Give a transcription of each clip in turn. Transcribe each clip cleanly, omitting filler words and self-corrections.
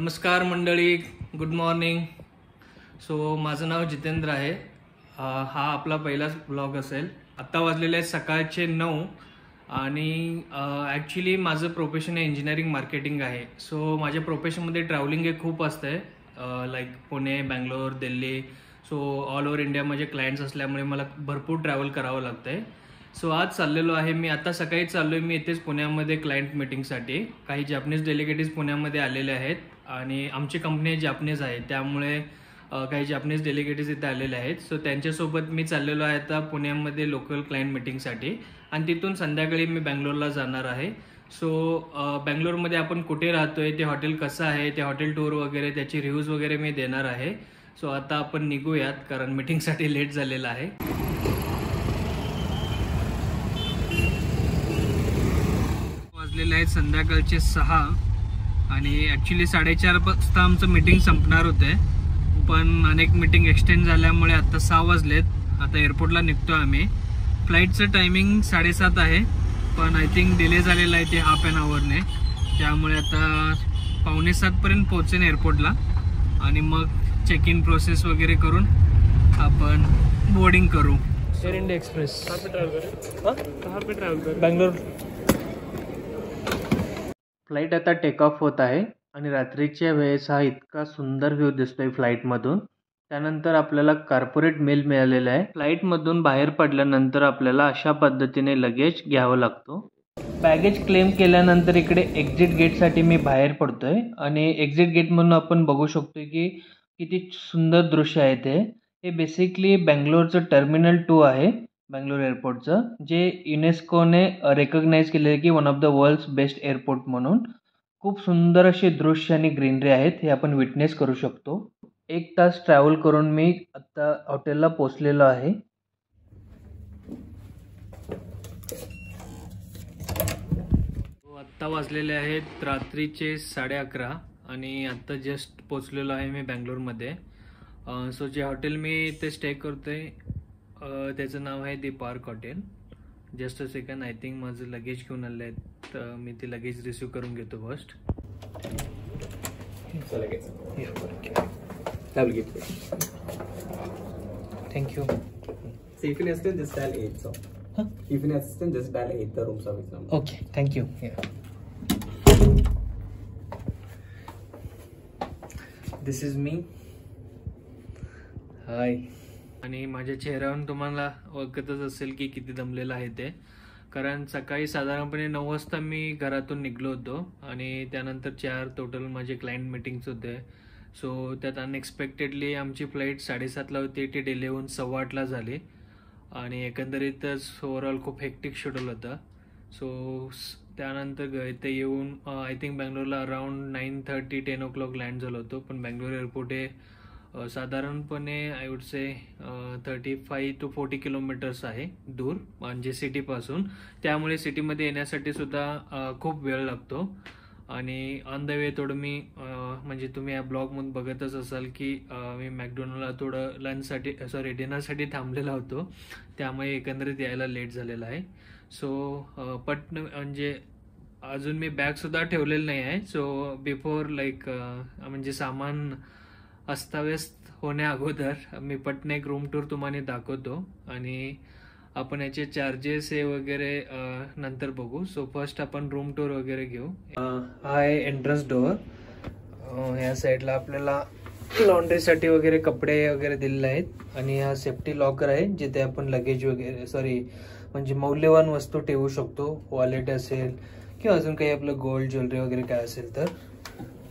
नमस्कार मंडळी, good morning. So माझं नाव जितेंद्र आहे. हा आपला पहिलाच ब्लॉग असेल. आत्ता वाजलेले आहेत सकाळचे 9 आणि ॲक्च्युली माझं प्रोफेशन आहे इंजिनिअरिंग मार्केटिंग आहे. सो माझ्या प्रोफेशनमध्ये ट्रॅव्हलिंग हे खूप असतं आहे, like Pune, Bangalore, Delhi. So all over India माझे क्लायंट्स असल्यामुळे मला भरपूर ट्रॅव्हल करावं लागतं आहे. सो आज चाललेलो आहे मी. आता सकाळी चाललो आहे मी इथेच पुण्यामध्ये क्लायंट मीटिंगसाठी. काही जॅपनीज डेलिगेटीज पुण्यामध्ये आलेले आहेत आणि आमची कंपनी जॅपनीज आहे, त्यामुळे काही जॅपनीज डेलिगेटीज इथे आलेले आहेत. सो त्यांच्यासोबत मी चाललेलो आहे आता पुण्यामध्ये लोकल क्लायंट मीटिंगसाठी आणि तिथून संध्याकाळी मी बँगलोरला जाणार आहे. सो बँगलोरमध्ये आपण कुठे राहतोय, ते हॉटेल कसं आहे, ते हॉटेल टूर वगैरे त्याची रिव्ह्यूज वगैरे मी देणार आहे. सो आता आपण निघूयात कारण मीटिंगसाठी लेट झालेला आहे. वाजलेले आहेत संध्याकाळचे 6 आणि ॲक्च्युली 4:30 वाजता आमचं मीटिंग संपणार होते, पण अनेक मीटिंग एक्सटेंड झाल्यामुळे आता 6 वाजलेत. आता एअरपोर्टला निघतो आम्ही. फ्लाईटचं टायमिंग 7:30 आहे, पण आय थिंक डिले झालेलं आहे ते हाफ ॲन आवरने. त्यामुळे आता 6:45पर्यंत पोहोचेन एअरपोर्टला आणि मग चेक इन प्रोसेस वगैरे करून आपण बोर्डिंग करू. Air India express Bangalore. Flight आता टेक ऑफ होत आहे आणि रात्रीच्या वेळेस हा इतका सुंदर व्ह्यू दिसतोय फ्लाईटमधून. त्यानंतर आपल्याला कॉर्पोरेट मेल मिळालेला आहे. फ्लाईटमधून बाहेर पडल्यानंतर आपल्याला अशा पद्धतीने लगेज घ्यावं लागतो. बॅगेज क्लेम केल्यानंतर इकडे एक्झिट गेटसाठी मी बाहेर पडतोय आणि एक्झिट गेटमधून आपण बघू शकतोय की किती सुंदर दृश्य आहे ते. हे बेसिकली बँगलोरचं टर्मिनल 2 आहे, बँगलोर एअरपोर्टचं, जे युनेस्कोने रेकग्नाइज केले आहे की one of the world's best airport म्हणून. खूप सुंदर असे दृश्य आणि ग्रीनरी आहेत, हे आपण विटनेस करू शकतो. 1 तास ट्रॅव्हल करून मी आता हॉटेलला पोचलेलो आहे. आत्ता वाजलेले आहेत रात्रीचे 11:30 आणि आत्ता जस्ट पोचलेलो आहे मी बँगलोरमध्ये. सो जे हॉटेल मी इथे स्टे करतोय त्याचं नाव आहे the park hotel. Just a second, I think माझं लगेज घेऊन आले आहेत, तर मी ते लगेज रिसीव करून घेतो first. Thank you. So if you need assistance, just dial 8. So, if you need assistance, just dial 8. The room service number. Okay, thank you. This is me. हाय. आणि माझ्या चेहऱ्यावरून तुम्हाला ओळखतच असेल की किती दमलेलं आहे ते, कारण सकाळी साधारणपणे 9 वाजता मी घरातून निघलो होतो आणि त्यानंतर 4 टोटल माझे क्लायंट मीटिंग्स होते. सो त्यात अनएक्सपेक्टेडली आमची फ्लाईट 7:30ला होती, ती डिले होऊन 8:15ला झाली आणि एकंदरीतच ओव्हरऑल खूप हेक्टिक शेड्यूल होता. सो त्यानंतर इथे येऊन आय थिंक बँगलोरला अराउंड 9:30-10 o'clock लँड झालो होतो. पण बँगलोर एअरपोर्ट हे साधारणपणे I would say 35 to 40 kilometres आहे दूर, म्हणजे सिटीपासून. त्यामुळे सिटीमध्ये येण्यासाठी सुद्धा खूप वेळ लागतो आणि ऑन द वे थोडं मी म्हणजे तुम्ही या ब्लॉगमधून बघतच असाल की मी मॅकडोनल्डला थोडं डिनरसाठी थांबलेला होतो, त्यामुळे एकंदरीत यायला लेट झालेला आहे. सो म्हणजे अजून मी बॅगसुद्धा ठेवलेलं नाही आहे. सो बिफोर लाईक म्हणजे सामान अस्ताव्यस्त होण्या अगोदर मी पटने एक रूम टूर तुम्हाला दाखवतो आणि आपण याचे चार्जेस हे वगैरे नंतर बघू. सो फर्स्ट आपण रूम टूर वगैरे घेऊ. हा आहे एंट्रन्स डोअर. ह्या साईडला आपल्याला लॉन्ड्रीसाठी वगैरे कपडे वगैरे दिलेले आहेत आणि हा सेफ्टी लॉकर आहे जिथे आपण लगेज वगैरे म्हणजे मौल्यवान वस्तू ठेवू शकतो. वॉलेट असेल किंवा अजून काही आपलं गोल्ड ज्वेलरी वगैरे काय असेल तर.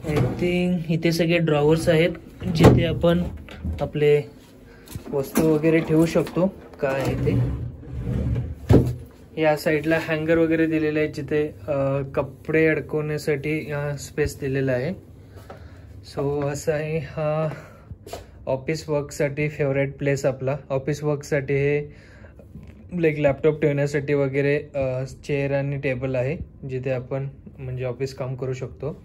आय थिंक इथे सगळे ड्रॉवर्स आहेत जिथे आपण आपले वस्तू वगैरे ठेवू शकतो. काय आहे ते, या साईडला हँगर वगैरे दिलेले आहेत जिथे कपडे अडकवण्यासाठी स्पेस दिलेला आहे. सो असं आहे हा ऑफिस वर्कसाठी फेवरेट प्लेस आपला. ऑफिस वर्कसाठी हे लाईक लॅपटॉप ठेवण्यासाठी वगैरे चेअर आणि टेबल आहे जिथे आपण म्हणजे ऑफिस काम करू शकतो.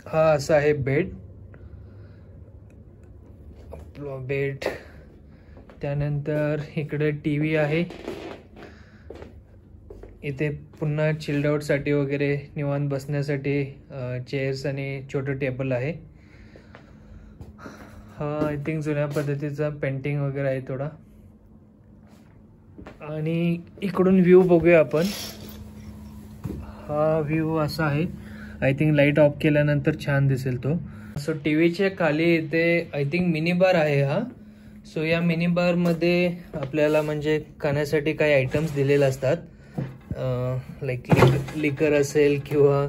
हा असा आहे बेड. त्यानंतर इकडे टी व्ही आहे इथे पुन्हा चिल्ड आउटसाठी वगैरे निवांत बसण्यासाठी चेअर्स आणि छोटं टेबल आहे. हा आय थिंक जुन्या पद्धतीचा पेंटिंग वगैरे आहे थोडा. आणि इकडून व्ह्यू बघूया आपण. हा व्ह्यू असा आहे. आय थिंक लाईट ऑफ केल्यानंतर छान दिसेल तो. सो टी व्हीच्या खाली इथे आय थिंक मिनी बार आहे हा. सो या मिनी बारमध्ये आपल्याला म्हणजे खाण्यासाठी काही आयटम्स दिलेले असतात, लाईक लिकर असेल किंवा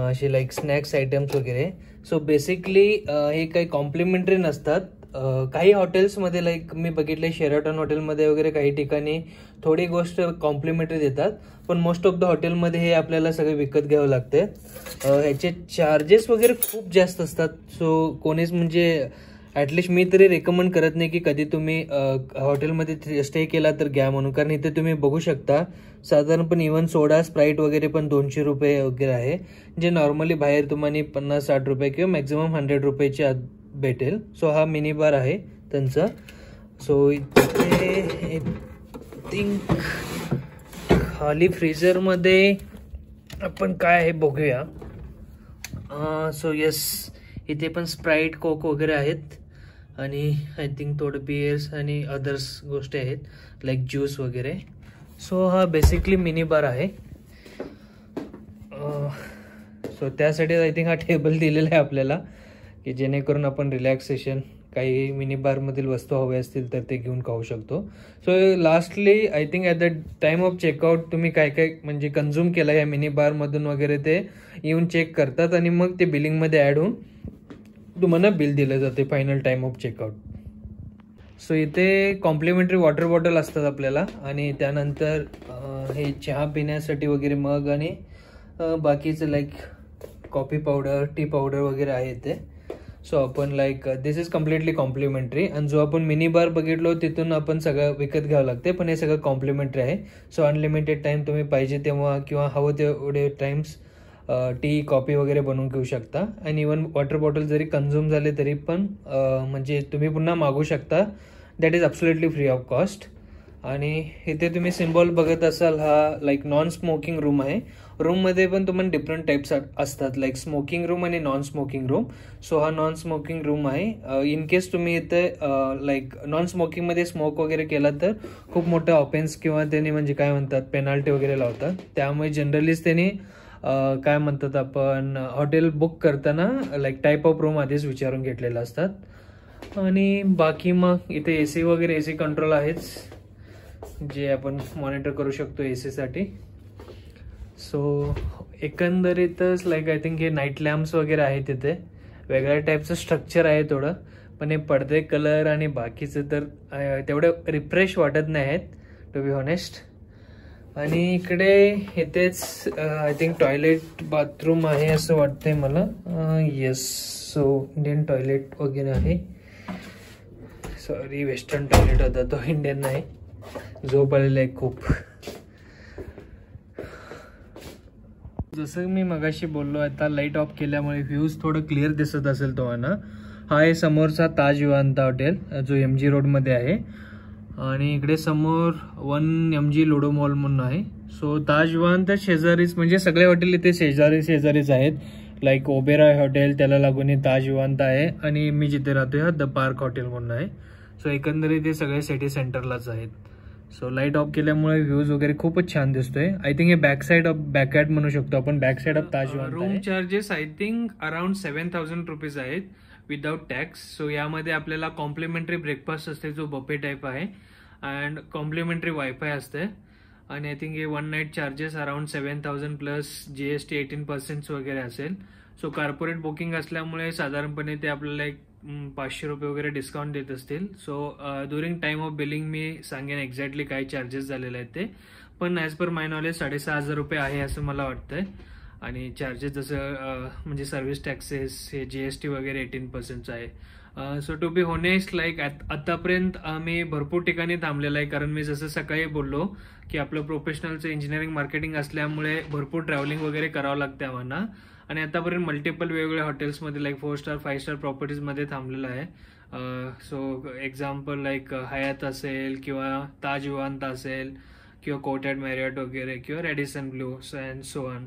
असे लाईक स्नॅक्स आयटम्स वगैरे. सो बेसिकली हे काही कॉम्प्लिमेंटरी नसतात. काही हॉटेल्समध्ये लाईक मी बघितले शेराटन हॉटेलमध्ये वगैरे काही ठिकाणी थोडी गोष्ट कॉम्प्लिमेंटरी देतात, पण मोस्ट ऑफ द हॉटेलमध्ये हे आपल्याला सगळे विकत घ्यावं लागते. ह्याचे चार्जेस वगैरे खूप जास्त असतात. सो कोणीच म्हणजे ॲटलिस्ट मी तरी रेकमेंड करत नाही की कधी तुम्ही हॉटेलमध्ये स्टे केला तर घ्या म्हणून, कारण इथे तुम्ही बघू शकता साधारणपणे इव्हन सोडा स्प्राईट वगैरे पण 200 रुपये वगैरे आहे, जे नॉर्मली बाहेर तुम्हाला 50-60 रुपये किंवा मॅक्झिमम 100 रुपयाच्या आत भेटेल. सो हा मिनी बार आहे त्यांचा. सो इथे आय थिंक खाली फ्रीझरमध्ये आपण काय आहे बघूया. सो येस, इथे पण स्प्राईट कोक वगैरे आहेत आणि आय थिंक थोडं बियर्स आणि अदर्स गोष्टी आहेत लाईक ज्यूस वगैरे. सो हा बेसिकली मिनी बार आहे. सो त्यासाठी आय थिंक हा टेबल दिलेला आहे आपल्याला की जेणेकरून आपण रिलॅक्सेशन काही मिनी बारमधील वस्तू हवे असतील तर ते घेऊन खाऊ शकतो. So lastly I think at the time of checkout तुम्ही काय काय म्हणजे कन्झ्युम केलं या मिनी बारमधून वगैरे ते येऊन चेक करतात आणि मग ते बिलिंगमध्ये ॲड होऊन तुम्हाला बिल दिलं जाते final time of checkout. So इथे कॉम्प्लिमेंटरी वॉटर बॉटल असतात आपल्याला आणि त्यानंतर हे चहा पिण्यासाठी वगैरे मग आणि बाकीचं like coffee powder tea powder वगैरे आहे इथे. सो आपण like this is completely complimentary. आणि जो आपण मिनी बार बघितलो तिथून आपण सगळं विकत घ्यावं लागते, पण हे सगळं कॉम्प्लिमेंटरी आहे. सो अनलिमिटेड टाईम तुम्ही पाहिजे तेव्हा किंवा हवं तेवढे टाइम्स टी कॉफी वगैरे बनवून घेऊ शकता. आणि इवन वॉटर बॉटल जरी कन्झ्युम झाले तरी पण म्हणजे तुम्ही पुन्हा मागू शकता. That is absolutely free of cost. आणि इथे तुम्ही सिम्बॉल बघत असाल हा लाईक नॉन स्मोकिंग रूम आहे. रूममध्ये पण तुम्हाला डिफरंट टाईप्स असतात लाईक स्मोकिंग रूम आणि नॉन स्मोकिंग रूम. सो हा नॉन स्मोकिंग रूम आहे. इन केस तुम्ही इथे लाईक नॉन स्मोकिंगमध्ये स्मोक वगैरे केला तर खूप मोठा ऑफेन्स किंवा त्यांनी म्हणजे काय म्हणतात पेनाल्टी वगैरे लावतात. त्यामुळे जनरलीच त्यांनी काय म्हणतात आपण हॉटेल बुक करताना लाईक टाईप ऑफ रूम आधीच विचारून घेतलेलं असतात. आणि बाकी मग इथे AC वगैरे AC कंट्रोल आहेच जे आपण मॉनिटर करू शकतो AC साठी. सो एकंदरीतच लाईक आय थिंक हे नाईट लॅम्प्स वगैरे आहेत तिथे. वेगळ्या टाईपचं स्ट्रक्चर आहे थोडं, पण हे पडदे कलर आणि बाकीचं तर तेवढं रिफ्रेश वाटत नाही आहेत टू बी ऑनेस्ट. आणि इकडे इथेच आय थिंक टॉयलेट बाथरूम आहे असं वाटतंय मला. येस, सो इंडियन टॉयलेट वगैरे आहे. सॉरी वेस्टर्न टॉयलेट होता तो, इंडियन नाही. झोप आलेला आहे खूप. जसं मी मगाशी बोललो आता लाईट ऑफ केल्यामुळे व्ह्यूज थोडं क्लिअर दिसत असेल तुम्हाला. हा आहे समोरचा ताज विवांता हॉटेल जो MG रोडमध्ये आहे. आणि इकडे समोर 1 MG लुडो मॉल म्हणून आहे. सो ताज विवांता शेजारीच म्हणजे सगळे हॉटेल इथे शेजारीच आहेत. लाईक ओबेरॉय हॉटेल त्याला लागून ताज विवांता आहे आणि मी जिथे राहतोय हा द पार्क हॉटेल म्हणून आहे. सो एकंदरीत ते सगळे सिटी सेंटरलाच आहेत. सो लाईट ऑफ केल्यामुळे व्ह्यूज वगैरे खूपच छान दिसतोय. आय थिंक हे बॅकयार्ड म्हणू शकतो आपण, back side of Taj Vivanta. Room charges I think around 7,000 rupees आहेत विदाउट टॅक्स. सो यामध्ये आपल्याला कॉम्प्लिमेंटरी ब्रेकफास्ट असते जो बफे टाईप आहे अँड कॉम्प्लिमेंटरी वायफाय असते. आणि आय थिंक हे 1 night charges around 7,000 plus GST 18% वगैरे असेल. सो कॉर्पोरेट बुकिंग असल्यामुळे साधारणपणे ते आपल्याला एक 500 रुपये वगैरे डिस्काउंट देत असतील. So during time of billing मी सांगेन एक्झॅक्टली काय चार्जेस झालेले आहेत ते, पण ॲज पर माय नॉलेज 6,500 रुपये आहे असं मला वाटतंय. आणि चार्जेस जसं म्हणजे सर्व्हिस टॅक्सेस हे GST वगैरे 18% आहे. So to be honest like आतापर्यंत आम्ही भरपूर ठिकाणी थांबलेलं आहे, कारण मी जसं सकाळी बोललो की आपलं प्रोफेशनलचं इंजिनिअरिंग मार्केटिंग असल्यामुळे भरपूर ट्रॅव्हलिंग वगैरे करावं लागतं आम्हाला. आणि आतापर्यंत मल्टिपल वेगवेगळ्या हॉटेल्समध्ये लाईक 4 स्टार 5 स्टार प्रॉपर्टीजमध्ये थांबलेलं आहे. सो एक्झाम्पल लाईक हयात असेल किंवा ताज विवांता असेल किंवा कोर्टयार्ड मॅरियट वगैरे किंवा Radisson blue and so on.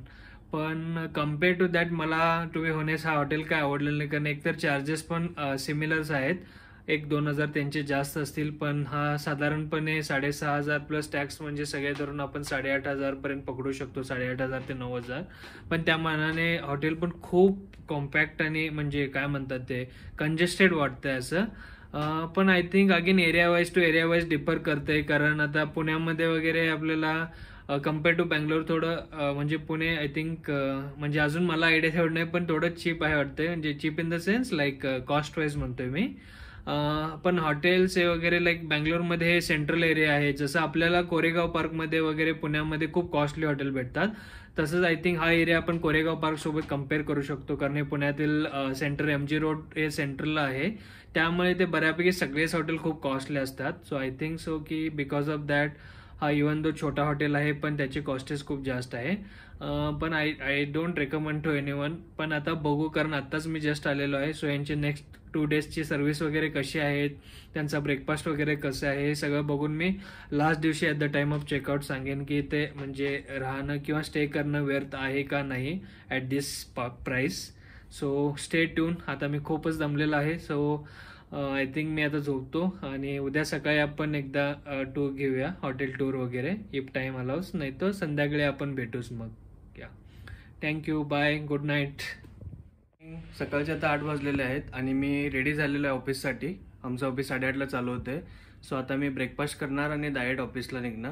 पण कम्पेअर टू दॅट मला टू बी होनेस हा हॉटेल काय आवडलेलं नाही, कारण एकतर चार्जेस पण सिमिलर्स आहेत, 1-2 हजार त्यांचे जास्त असतील, पण हा साधारणपणे 6,500 प्लस टॅक्स, म्हणजे सगळे धरून आपण 8,500 पर्यंत पकडू शकतो, 8,500 ते 9,000. पण त्या मानाने हॉटेल पण खूप कॉम्पॅक्ट आणि म्हणजे काय म्हणतात ते कंजेस्टेड वाटतंय असं. पण I think again area wise to area wise differ करते, कारण आता पुण्यामध्ये वगैरे आपल्याला कम्पेअर टू बँगलोर थोडं म्हणजे पुणे आय थिंक म्हणजे अजून मला आयडिया तेवढं नाही, पण थोडं चीप आहे वाटतं, म्हणजे chip in the sense like cost wise म्हणतोय मी. पण हॉटेल्स हे वगैरे लाईक बँगलोरमध्ये हे सेंट्रल एरिया आहे, जसं आपल्याला कोरेगाव पार्कमध्ये वगैरे पुण्यामध्ये खूप कॉस्टली हॉटेल भेटतात, तसंच आय थिंक हा एरिया आपण कोरेगाव पार्क सोबत कम्पेअर करू शकतो, कारण हे पुण्यातील सेंटर MG रोड हे सेंट्रलला आहे, त्यामुळे ते बऱ्यापैकी सगळेच हॉटेल खूप कॉस्टली असतात. सो आय थिंक सो की बिकॉज ऑफ दॅट हा इवन दो छोटा हॉटेल आहे पण त्याची कॉस्टेस खूप जास्त आहे. पण I don't recommend to anyone. पण आता बघू, कारण आत्ताच मी जस्ट आलेलो आहे, सो यांचे नेक्स्ट 2 डेजची सर्व्हिस वगैरे कशी आहेत, त्यांचा ब्रेकफास्ट वगैरे कसं आहे, हे सगळं बघून मी लास्ट दिवशी at the time of checkout सांगेन की ते म्हणजे राहणं किंवा स्टे करणं व्यर्थ आहे का नाही at this price. So stay tune. आता मी खूपच दमलेलो आहे, सो आय थिंक मी आता झोपतो आणि उद्या सकाळी आपण एकदा टूर घेऊया, हॉटेल टूर वगैरे, इफ टाईम अलाउस, नाही तर संध्याकाळी आपण भेटूच मग. या, थँक्यू, बाय, गुड नाईट. सकाळचे आता 8 वाजलेले आहेत आणि मी रेडी झालेलो आहे ऑफिससाठी. आमचं ऑफिस 8:30ला चालू होते, सो आता मी ब्रेकफास्ट करणार आणि डायरेक्ट ऑफिसला निघणार.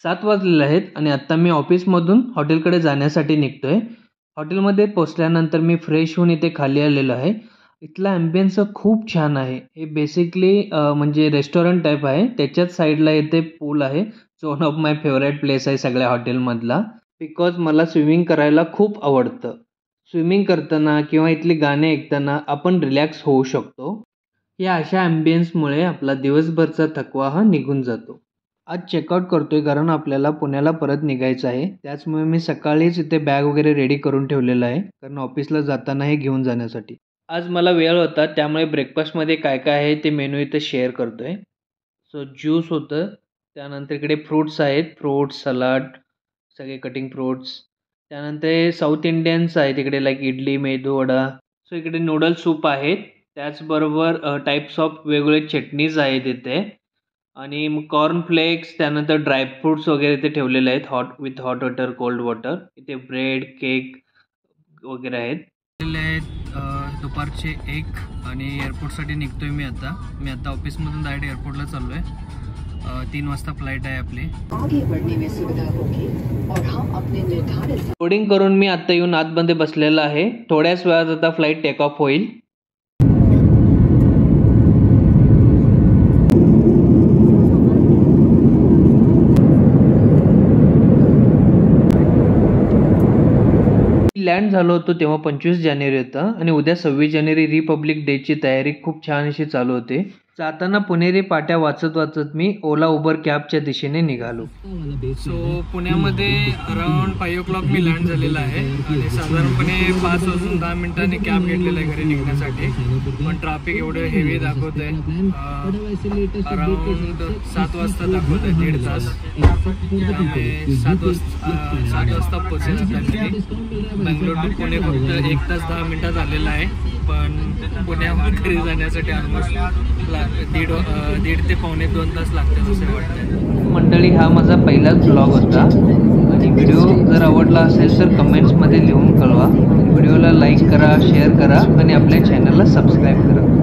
7 वाजलेले आहेत आणि आता मी ऑफिसमधून हॉटेलकडे जाण्यासाठी निघतोय. हॉटेलमध्ये पोचल्यानंतर मी फ्रेश होऊन इथे खाली आलेलो आहे. इथला ॲम्बियन्स खूप छान आहे. हे बेसिकली म्हणजे रेस्टॉरंट टाईप आहे, त्याच्याच साईडला इथे पूल आहे, जो one of my favourite place आहे सगळ्या हॉटेलमधला, बिकॉज मला स्विमिंग करायला खूप आवडतं. स्विमिंग करताना किंवा इथली गाणे ऐकताना आपण रिलॅक्स होऊ शकतो. या अशा ॲम्बियन्समुळे आपला दिवसभरचा थकवा हा निघून जातो. आज चेकआउट करतोय कारण आपल्याला पुण्याला परत निघायचं आहे, त्याचमुळे मी सकाळीच इथे बॅग वगैरे रेडी करून ठेवलेलं आहे, कारण ऑफिसला जाताना हे घेऊन जाण्यासाठी. आज मला वेळ होता, त्यामुळे ब्रेकफास्टमध्ये काय काय आहे ते मेनू इथे शेअर करतोय. सो ज्यूस होतं, त्यानंतर इकडे फ्रूट्स आहेत, फ्रूट्स सलाड, सगळे कटिंग फ्रूट्स. त्यानंतर साऊथ इंडियन्स आहेत इकडे, लाईक इडली, मेदू वडा. सो इकडे नूडल सूप आहेत, त्याचबरोबर टाईप्स ऑफ वेगवेगळे चटणीज आहेत इथे, आणि मग कॉर्नफ्लेक्स, त्यानंतर ड्रायफ्रूट्स वगैरे इथे ठेवलेले आहेत, with hot water, cold water. इथे ब्रेड, केक वगैरे आहेत. दुपारचे 1 आणि एअरपोर्टसाठी निघतोय मी आता ऑफिसमधून डायरेक्ट एअरपोर्टला चाललो आहे. 3 वाजता फ्लाईट आहे आपली. बोर्डिंग करून मी आता येऊन आतमध्ये बसलेला आहे. थोड्याच वेळात आता फ्लाईट टेक ऑफ होईल. लँड झालो होतो तेव्हा 25 जानेवारी होता आणि उद्या 26 जानेवारी रिपब्लिक डेची तयारी खूप छान अशी चालू होते. जाताना पुणेरी पाट्या वाचत वाचत मी ओला उबर कॅबच्या दिशेने निघालो. सो पुण्यामध्ये अराउंड 5 o'clock मी लँड झालेला आहे आणि साधारणपणे 5 वाजून 10 मिनिटांनी कॅब घेतलेला आहे घरी निघण्यासाठी, पण ट्रॅफिक एवढं हेवी दाखवत आहे. अराउंड 7 वाजता दाखवत आहे, 1.5 तास. त्यामुळे 7 वाजता पोचेल आता घरी. बँगलोर टू पुणे फक्त 1 तास 10 मिनिटात आलेला आहे, पण पुण्यावर घरी जाण्यासाठी ऑलमोस्ट 1.5 ते पावणे 2 तास लागतात असं वाटतं. मंडळी, हा माझा पहिलाच ब्लॉग होता आणि व्हिडिओ जर आवडला असेल तर कमेंट्समध्ये लिहून कळवा. व्हिडिओला लाईक करा, शेअर करा आणि आपल्या चॅनलला सबस्क्राईब करा.